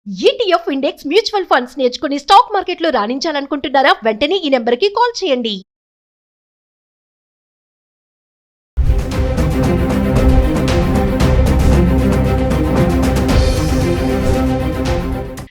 ETF index mutual funds నేర్చుకుని stock మార్కెట్లో రాణించాలనుకుంటున్నారా? వెంటనే ఈ నెంబర్కి కాల్ చేయండి.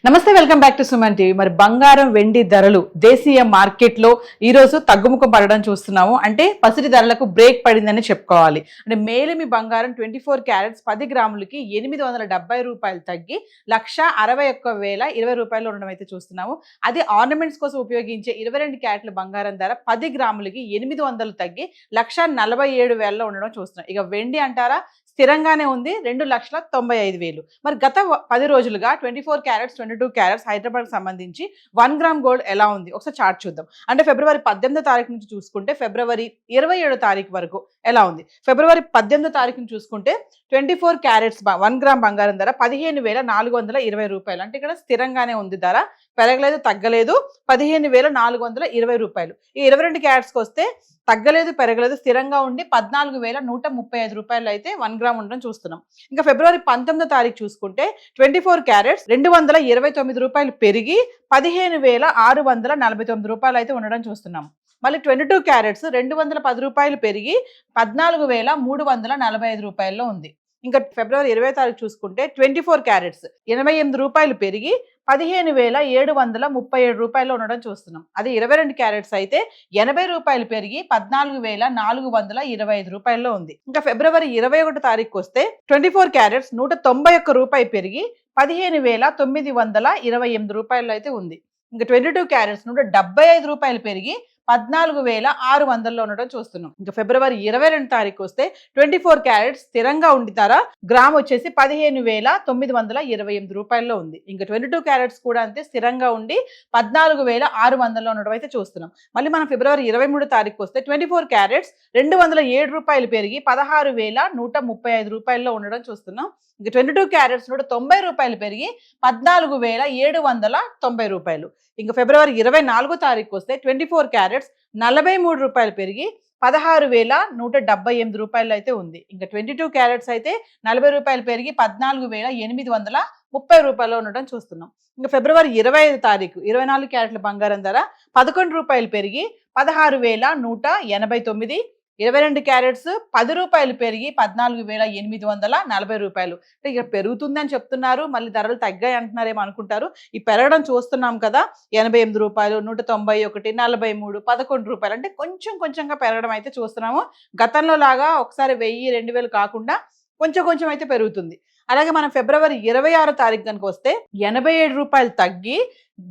నమస్తే, welcome back to Suman TV. మరి బంగారం వెండి ధరలు దేశీయ మార్కెట్ లో ఈ రోజు తగ్గుముఖం పడడం చూస్తున్నాము. అంటే పసిడి ధరలకు బ్రేక్ పడిందని చెప్పుకోవాలి. అంటే మేలిమి బంగారం 24 క్యారెట్స్ 10 గ్రాములకి 870 రూపాయలు తగ్గి 1,61,020 రూపాయలు ఉండడం అయితే చూస్తున్నాము. అదే ఆర్నమెంట్స్ కోసం ఉపయోగించే 22 క్యారెట్ల బంగారం ధర 10 గ్రాములకి 800 తగ్గి 1,47,000 ఉండడం చూస్తున్నాం. ఇక వెండి అంటారా, స్థిరంగానే ఉంది, 2,95,000. మరి గత 10 రోజులుగా 24 క్యారెట్స్ 22 క్యారెట్స్ హైదరాబాద్కి సంబంధించి 1 గ్రామ్ గోల్డ్ ఎలా ఉంది ఒకసారి చార్ట్ చూద్దాం. అంటే ఫిబ్రవరి 18వ తారీఖు నుంచి చూసుకుంటే ఫిబ్రవరి 27వ తారీఖు వరకు ఎలా ఉంది. ఫిబ్రవరి 18వ తారీఖుని చూసుకుంటే 24 క్యారెట్స్ 1 గ్రామ్ బంగారం ధర 15,420 రూపాయలు. అంటే ఇక్కడ స్థిరంగానే ఉంది, ధర పెరగలేదు తగ్గలేదు, 15,420 రూపాయలు. ఈ 22 క్యారెట్స్కి వస్తే తగ్గలేదు పెరగలేదు, స్థిరంగా ఉండి 14,135 రూపాయలు అయితే 1 గ్రామ్ ఉండడం చూస్తున్నాం. ఇంకా ఫిబ్రవరి 19వ తారీఖు చూసుకుంటే 24 క్యారెట్స్ 229 రూపాయలు పెరిగి 15,649 రూపాయలు అయితే ఉండడం చూస్తున్నాం. మళ్ళీ 22 క్యారెట్స్ 210 రూపాయలు పెరిగి 14,345 రూపాయల్లో ఉంది. ఇంకా ఫిబ్రవరి 20వ తారీఖు చూసుకుంటే 24 క్యారెట్స్ 88 రూపాయలు పెరిగి 15,737 రూపాయలు ఉండడం చూస్తున్నాం. అదే 22 క్యారెట్స్ అయితే 80 రూపాయలు పెరిగి 14,425 రూపాయల్లో ఉంది. ఇంకా ఫిబ్రవరి 21వ తారీఖు వస్తే 24 క్యారెట్స్ 191 రూపాయలు పెరిగి 15,928 రూపాయలు అయితే ఉంది. ఇంకా 22 క్యారెట్స్ 175 రూపాయలు పెరిగి 14,600 ఉండడం చూస్తున్నాం. ఇంకా ఫిబ్రవరి 22 తారీఖు వస్తే 24 క్యారెట్స్ స్థిరంగా ఉండి ధర గ్రామ్ వచ్చేసి 15,928 రూపాయల్లో ఉంది. ఇంకా 22 క్యారెట్స్ కూడా అంతే స్థిరంగా ఉండి 14,600 ఉండడం అయితే చూస్తున్నాం. మళ్ళీ మనం ఫిబ్రవరి 23 తారీఖు వస్తే 24 క్యారెట్స్ 207 రూపాయలు పెరిగి 16,135 రూపాయల్లో ఉండడం చూస్తున్నాం. ఇంకా 22 క్యారెట్స్ 190 రూపాయలు పెరిగి 14,790 రూపాయలు. ఇంకా ఫిబ్రవరి 24వ తారీఖు వస్తే 24 క్యారెట్స్ 43 రూపాయలు పెరిగి 16,178 రూపాయలు అయితే ఉంది. ఇంకా 22 క్యారెట్స్ అయితే 40 రూపాయలు పెరిగి 14,830 రూపాయలు ఉండడం చూస్తున్నాం. ఇంకా ఫిబ్రవరి 25వ తారీఖు 24 క్యారెట్ల బంగారం ధర 11 రూపాయలు పెరిగి 16,189. 22 క్యారెట్స్ 10 రూపాయలు పెరిగి 14,840 రూపాయలు. అంటే ఇక పెరుగుతుందని చెప్తున్నారు, మళ్ళీ ధరలు తగ్గాయి అంటున్నారేమో అనుకుంటారు. ఈ పెరగడం చూస్తున్నాం కదా, 88 రూపాయలు, 191, 43, 11 రూపాయలు. అంటే కొంచెం కొంచెంగా పెరగడం అయితే చూస్తున్నాము. గతంలో లాగా ఒకసారి 1,000, 2,000 కాకుండా కొంచెం కొంచెం అయితే పెరుగుతుంది. అలాగే మనం ఫిబ్రవరి 26వ తారీఖు కనుక వస్తే 87 రూపాయలు తగ్గి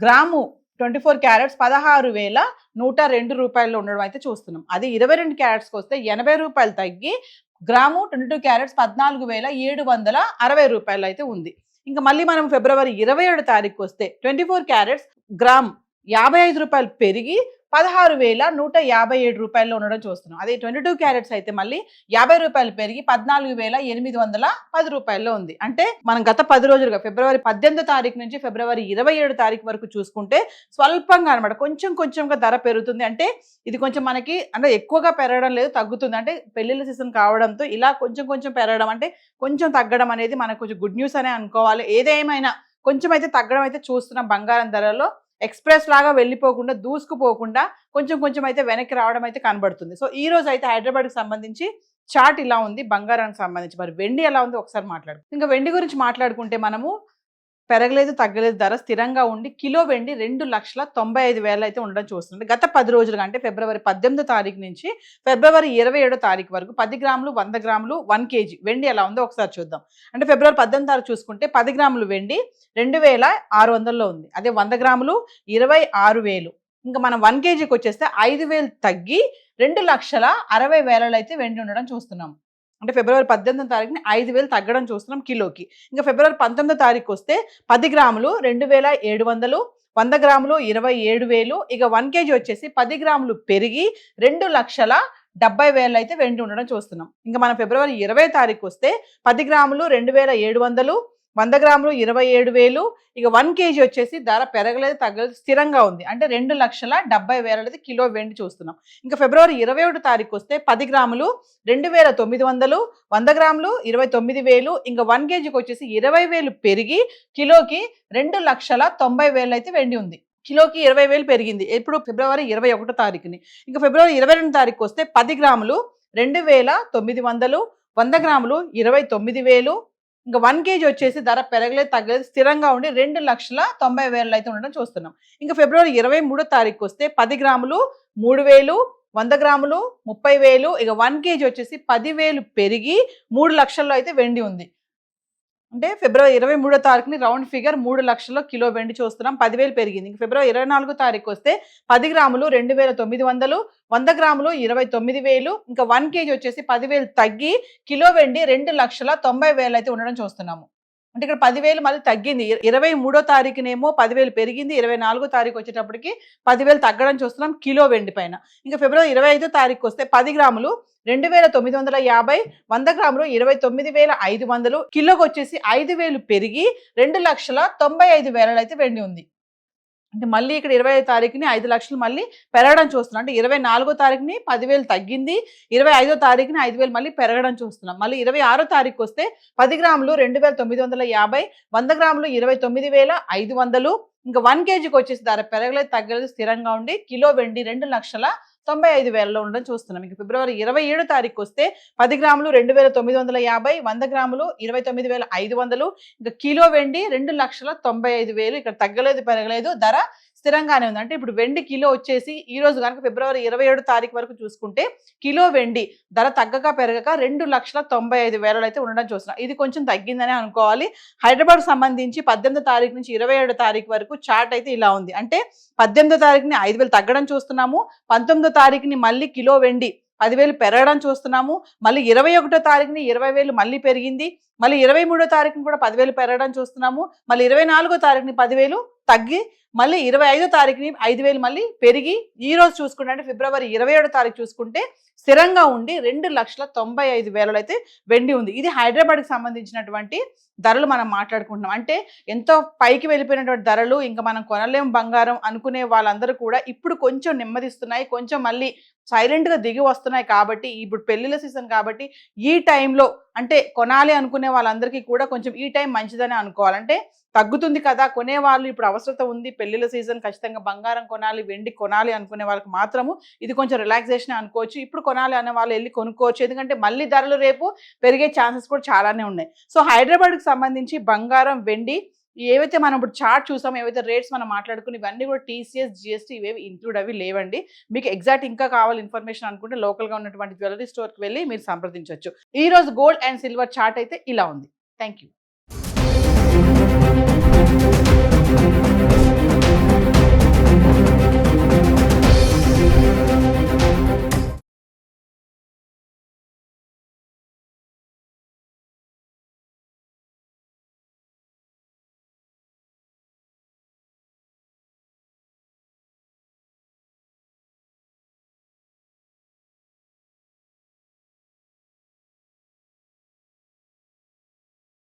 గ్రాము 24 క్యారెట్స్ 16,102 రూపాయలు ఉండడం అయితే చూస్తున్నాం. అది 22 క్యారెట్స్కి వస్తే 80 రూపాయలు తగ్గి గ్రాము 22 క్యారెట్స్ 14,760 రూపాయలు అయితే ఉంది. ఇంకా మళ్ళీ మనం ఫిబ్రవరి 27వ తారీఖు వస్తే 24 క్యారెట్స్ గ్రామ్ 55 రూపాయలు పెరిగి 16,157 రూపాయల్లో ఉండడం చూస్తున్నాం. అదే 22 క్యారెట్స్ అయితే మళ్ళీ 50 రూపాయలు పెరిగి 14,810 రూపాయల్లో ఉంది. అంటే మనం గత 10 రోజులుగా ఫిబ్రవరి 18వ తారీఖు నుంచి ఫిబ్రవరి 27వ తారీఖు వరకు చూసుకుంటే స్వల్పంగా అనమాట కొంచెం కొంచెంగా ధర పెరుగుతుంది. అంటే ఇది కొంచెం మనకి అంటే ఎక్కువగా పెరగడం లేదు, తగ్గుతుంది. అంటే పెళ్లిళ్ళ సీజన్ కావడంతో ఇలా కొంచెం కొంచెం పెరగడం అంటే కొంచెం తగ్గడం అనేది మనకు కొంచెం గుడ్ న్యూస్ అనే అనుకోవాలి. ఏదేమైనా కొంచెం అయితే తగ్గడం అయితే చూస్తున్నాం. బంగారం ధరలో ఎక్స్ప్రెస్ లాగా వెళ్ళిపోకుండా దూసుకుపోకుండా కొంచెం కొంచెం అయితే వెనక్కి రావడం అయితే కనబడుతుంది. సో ఈ రోజు అయితే హైదరాబాద్కి సంబంధించి చార్ట్ ఇలా ఉంది. బంగారానికి సంబంధించి మరి వెండి ఎలా ఉంది ఒకసారి మాట్లాడుకుందాం. ఇంకా వెండి గురించి మాట్లాడుకుంటే మనము పెరగలేదు తగ్గలేదు, ధర స్థిరంగా ఉండి కిలో వెండి 2,95,000 అయితే ఉండడం చూస్తుంది. గత 10 రోజులుగా అంటే ఫిబ్రవరి 18వ తారీఖు నుంచి ఫిబ్రవరి 27వ తారీఖు వరకు 10 గ్రాములు 100 గ్రాములు 1 కేజీ వెండి ఎలా ఉందో ఒకసారి చూద్దాం. అంటే ఫిబ్రవరి 18వ తారీఖు చూసుకుంటే 10 గ్రాములు వెండి 2,600లో ఉంది. అదే 100 గ్రాములు 26,000. ఇంకా మనం 1 కేజీకి వచ్చేస్తే 5,000 తగ్గి 2,60,000 అయితే వెండి ఉండడం చూస్తున్నాం. అంటే ఫిబ్రవరి 18వ తారీఖుని 5,000 తగ్గడం చూస్తున్నాం కిలోకి. ఇంకా ఫిబ్రవరి 19వ తారీఖు వస్తే 10 గ్రాములు 2,700, 100 గ్రాములు 27,000. ఇక 1 కేజీ వచ్చేసి 10 గ్రాములు పెరిగి 2,70,000 అయితే వెండి ఉండడం చూస్తున్నాం. ఇంకా మనం ఫిబ్రవరి 20వ తారీఖు వస్తే 10 గ్రాములు 2,700, 100 గ్రాములు 27,000. ఇక 1 కేజీ వచ్చేసి ధర పెరగలేదు తగ్గలేదు స్థిరంగా ఉంది. అంటే 2,70,000 కిలో వెండి చూస్తున్నాం. ఇంకా ఫిబ్రవరి 21 తారీఖు వస్తే 10 గ్రాములు 2,900, 100 గ్రాములు 29,000. ఇంకా 1 కేజీకి వచ్చేసి 20,000 పెరిగి కిలోకి 2,90,000 అయితే వెండి ఉంది. కిలోకి 20,000 పెరిగింది. ఇప్పుడు ఫిబ్రవరి 21 తారీఖుని. ఇంకా ఫిబ్రవరి 22 తారీఖు వస్తే 10 గ్రాములు 2,900, 100 గ్రాములు 29,000. ఇంకా 1 కేజీ వచ్చేసి ధర పెరగలేదు తగ్గలేదు స్థిరంగా ఉండి 2,90,000 అయితే ఉండడం చూస్తున్నాం. ఇంకా ఫిబ్రవరి 23 తారీఖు వస్తే 10 గ్రాములు 3,000, 100 గ్రాములు 30,000. ఇక 1 కేజీ వచ్చేసి 10,000 పెరిగి 3 లక్షల్లో అయితే వెండి ఉంది. అంటే ఫిబ్రవరి 23 తారీఖుని రౌండ్ ఫిగర్ 3 లక్షల్లో కిలో వెండి చూస్తున్నాం. 10,000 పెరిగింది. ఇంక ఫిబ్రవరి 24 తారీఖు వస్తే 10 గ్రాములు 2,900, 100 గ్రాములు 29,000. ఇంకా 1 కేజీ వచ్చేసి 10,000 తగ్గి కిలో వెండి 2,90,000 అయితే ఉండడం చూస్తున్నాము. అంటే ఇక్కడ 10,000 మళ్ళీ తగ్గింది. 23 తారీఖునేమో 10,000 పెరిగింది. 24 తారీఖు వచ్చేటప్పటికి 10,000 తగ్గడం చూస్తున్నాం కిలో వెండి పైన. ఇంకా ఫిబ్రవరి 25 తారీఖు వస్తే 10 గ్రాములు 2,950, 100 గ్రాములు 29,500. కిలోకి వచ్చేసి 5,000 పెరిగి 2,95,000 అయితే వెండి ఉంది. అంటే మళ్ళీ ఇక్కడ 25 తారీఖుని 5 లక్షలు మళ్ళీ పెరగడం చూస్తున్నాం. అంటే 24 తారీఖుని 10,000 తగ్గింది. 25 తారీఖుని 5,000 మళ్ళీ పెరగడం చూస్తున్నాం. మళ్ళీ 26 తారీఖు వస్తే 10 గ్రాములు 2,950, 100 గ్రాములు 29,500. ఇంకా 1 కేజీకి వచ్చేసి ధర పెరగలేదు తగ్గలేదు స్థిరంగా ఉండి కిలో వెండి 2,95,000 ఉండడం చూస్తున్నాం. ఇంకా ఫిబ్రవరి 27 తారీఖు వస్తే 10 గ్రాములు 2,950, 100 గ్రాములు 29,500. ఇంకా కిలో వెండి 2,95,000. ఇక్కడ తగ్గలేదు పెరగలేదు ధర స్థిరంగానే ఉంది. అంటే ఇప్పుడు వెండి కిలో వచ్చేసి ఈ రోజు కనుక ఫిబ్రవరి 27 తారీఖు వరకు చూసుకుంటే కిలో వెండి ధర తగ్గక పెరగక 2,95,000 అయితే ఉండడం చూస్తున్నాం. ఇది కొంచెం తగ్గిందనే అనుకోవాలి. హైదరాబాద్ సంబంధించి 18 తారీఖు నుంచి 27 తారీఖు వరకు చార్ట్ అయితే ఇలా ఉంది. అంటే 18 తారీఖుని 5,000 తగ్గడం చూస్తున్నాము. 19 తారీఖుని మళ్ళీ కిలో వెండి 10,000 పెరగడం చూస్తున్నాము. మళ్ళీ 21 తారీఖుని 20,000 మళ్ళీ పెరిగింది. మళ్ళీ 23 తారీఖుని కూడా 10,000 పెరగడం చూస్తున్నాము. మళ్ళీ 24 తారీఖుని 10,000 తగ్గి మళ్ళీ 25 తారీఖుని 5,000 మళ్ళీ పెరిగి ఈ రోజు చూసుకుంటే అంటే ఫిబ్రవరి 27 తారీఖు చూసుకుంటే స్థిరంగా ఉండి 2,95,000 అయితే వెండి ఉంది. ఇది హైదరాబాద్కి సంబంధించినటువంటి ధరలు మనం మాట్లాడుకుంటున్నాం. అంటే ఎంతో పైకి వెళ్ళిపోయినటువంటి ధరలు ఇంకా మనం కొనలేం బంగారం అనుకునే వాళ్ళందరూ కూడా ఇప్పుడు కొంచెం నెమ్మదిస్తున్నాయి. కొంచెం మళ్ళీ సైలెంట్గా దిగి వస్తున్నాయి. కాబట్టి ఇప్పుడు పెళ్లిళ్ళ సీజన్ కాబట్టి ఈ టైంలో అంటే కొనాలి అనుకునే వాళ్ళందరికీ కూడా కొంచెం ఈ టైం మంచిదని అనుకోవాలంటే తగ్గుతుంది కదా కొనేవాళ్ళు ఇప్పుడు అవసరత ఉంది పెళ్లిళ్ళ సీజన్ ఖచ్చితంగా బంగారం కొనాలి వెండి కొనాలి అనుకునే వాళ్ళకి మాత్రము ఇది కొంచెం రిలాక్సేషన్ అనుకోవచ్చు. ఇప్పుడు కొనాలి అనే వాళ్ళు వెళ్ళి కొనుక్కోవచ్చు. ఎందుకంటే మళ్ళీ ధరలు రేపు పెరిగే ఛాన్సెస్ కూడా చాలానే ఉన్నాయి. సో హైదరాబాద్కి సంబంధించి బంగారం వెండి ఏవైతే మనం ఇప్పుడు చార్ట్ చూసాం ఏవైతే రేట్స్ మనం మాట్లాడుకుని ఇవన్నీ కూడా TCS GST ఇవేవి ఇంక్లూడ్ అవి లేవండి. మీకు ఎగ్జాక్ట్ ఇంకా కావాలి ఇన్ఫర్మేషన్ అనుకుంటే లోకల్గా ఉన్నటువంటి జ్యువెలరీ స్టోర్కి వెళ్ళి మీరు సంప్రదించవచ్చు. ఈ రోజు గోల్డ్ అండ్ సిల్వర్ చార్ట్ అయితే ఇలా ఉంది. Thank you.